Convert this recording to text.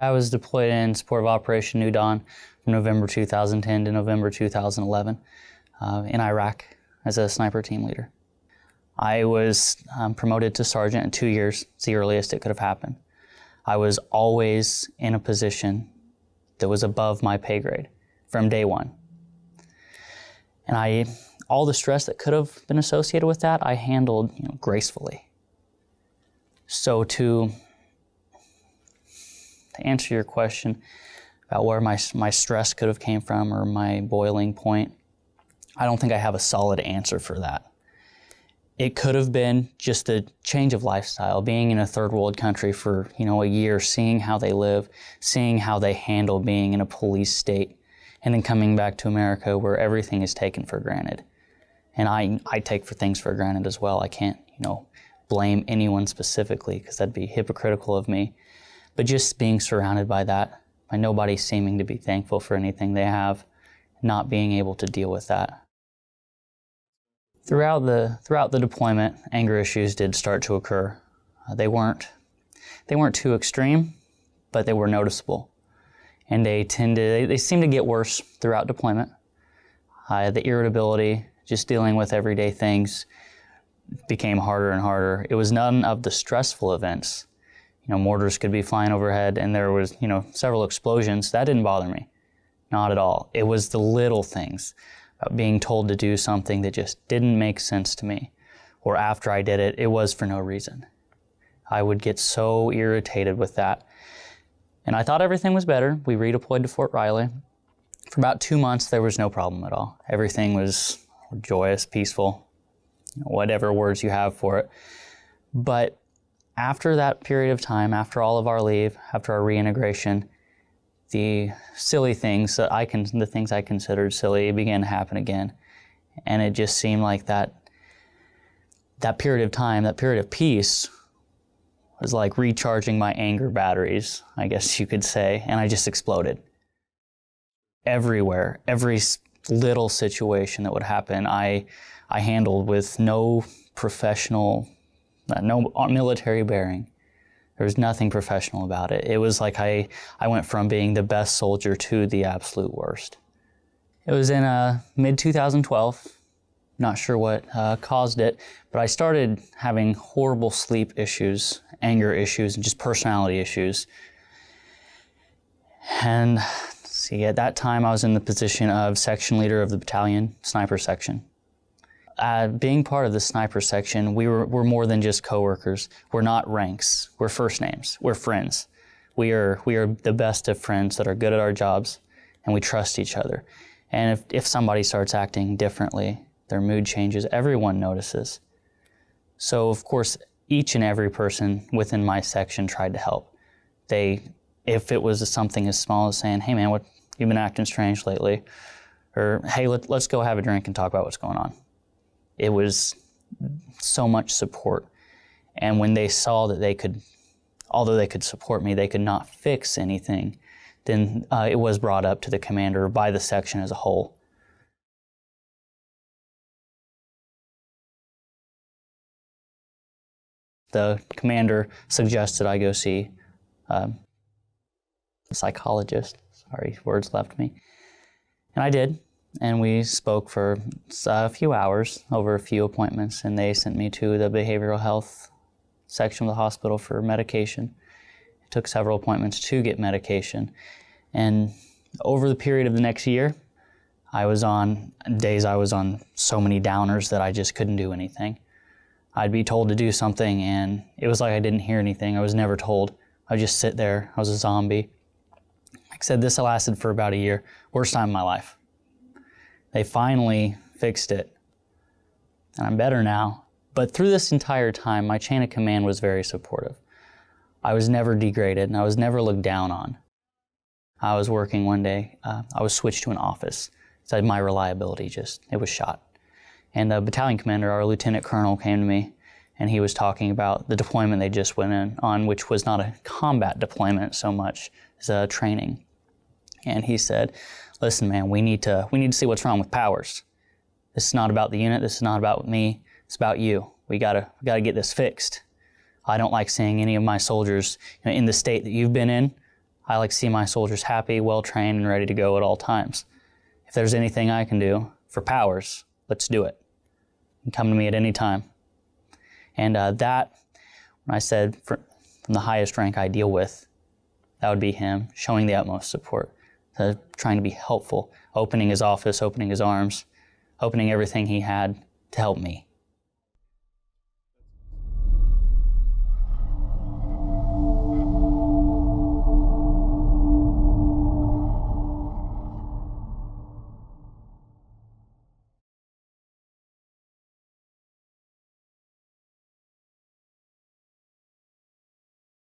I was deployed in support of Operation New Dawn from November 2010 to November 2011 in Iraq as a sniper team leader. I was promoted to sergeant in 2 years. It's the earliest it could have happened. I was always in a position that was above my pay grade from day one. And all the stress that could have been associated with that, I handled gracefully. So to answer your question about where my stress could have came from or my boiling point, I don't think I have a solid answer for that. It could have been just a change of lifestyle, being in a third world country for a year, seeing how they live, seeing how they handle being in a police state, and then coming back to America where everything is taken for granted. And I take things for granted as well. I can't blame anyone specifically because that'd be hypocritical of me. But just being surrounded by that, by nobody seeming to be thankful for anything they have, not being able to deal with that. Throughout the deployment, anger issues did start to occur. They weren't too extreme, but they were noticeable. And they seem to get worse throughout deployment. The irritability, just dealing with everyday things, became harder and harder. It was none of the stressful events. Mortars could be flying overhead and there was, several explosions. That didn't bother me. Not at all. It was the little things about being told to do something that just didn't make sense to me. Or after I did it, it was for no reason. I would get so irritated with that. And I thought everything was better. We redeployed to Fort Riley. For about 2 months, there was no problem at all. Everything was joyous, peaceful, whatever words you have for it. But after that period of time, after all of our leave, after our reintegration, the silly things the things I considered silly began to happen again. And it just seemed like that period of time, that period of peace, was like recharging my anger batteries, I guess you could say, and I just exploded. Everywhere, every little situation that would happen, I handled with no military bearing. There was nothing professional about it. It was like I went from being the best soldier to the absolute worst. It was in mid-2012. Not sure what caused it, but I started having horrible sleep issues, anger issues, and just personality issues. And see, at that time I was in the position of section leader of the battalion sniper section. Being part of the sniper section, we're more than just coworkers. We're not ranks. We're first names. We're friends. We are the best of friends that are good at our jobs, and we trust each other. And if somebody starts acting differently, their mood changes, everyone notices. So of course, each and every person within my section tried to help. If it was something as small as saying, "Hey man, you've been acting strange lately," or "Hey, let's go have a drink and talk about what's going on." It was so much support. And when they saw that although they could support me, they could not fix anything, then it was brought up to the commander by the section as a whole. The commander suggested I go see a psychologist. Sorry, words left me. And I did. And we spoke for a few hours over a few appointments, and they sent me to the behavioral health section of the hospital for medication. It took several appointments to get medication. And over the period of the next year, I was on so many downers that I just couldn't do anything. I'd be told to do something, and it was like I didn't hear anything. I was never told. I'd just sit there. I was a zombie. Like I said, this lasted for about a year. Worst time of my life. They finally fixed it, and I'm better now. But through this entire time, my chain of command was very supportive. I was never degraded, and I was never looked down on. I was working one day. I was switched to an office. So my reliability it was shot. And the battalion commander, our lieutenant colonel, came to me, and he was talking about the deployment they just went in on, which was not a combat deployment so much as a training. And he said, "Listen, man, we need to see what's wrong with Powers. This is not about the unit. This is not about me. It's about you. We gotta get this fixed. I don't like seeing any of my soldiers in the state that you've been in I like to see my soldiers happy, well-trained, and ready to go at all times. If there's anything I can do for Powers, let's do it. And come to me at any time. And that, when I said from the highest rank I deal with, that would be him, showing the utmost support, trying to be helpful, opening his office, opening his arms, opening everything he had to help me.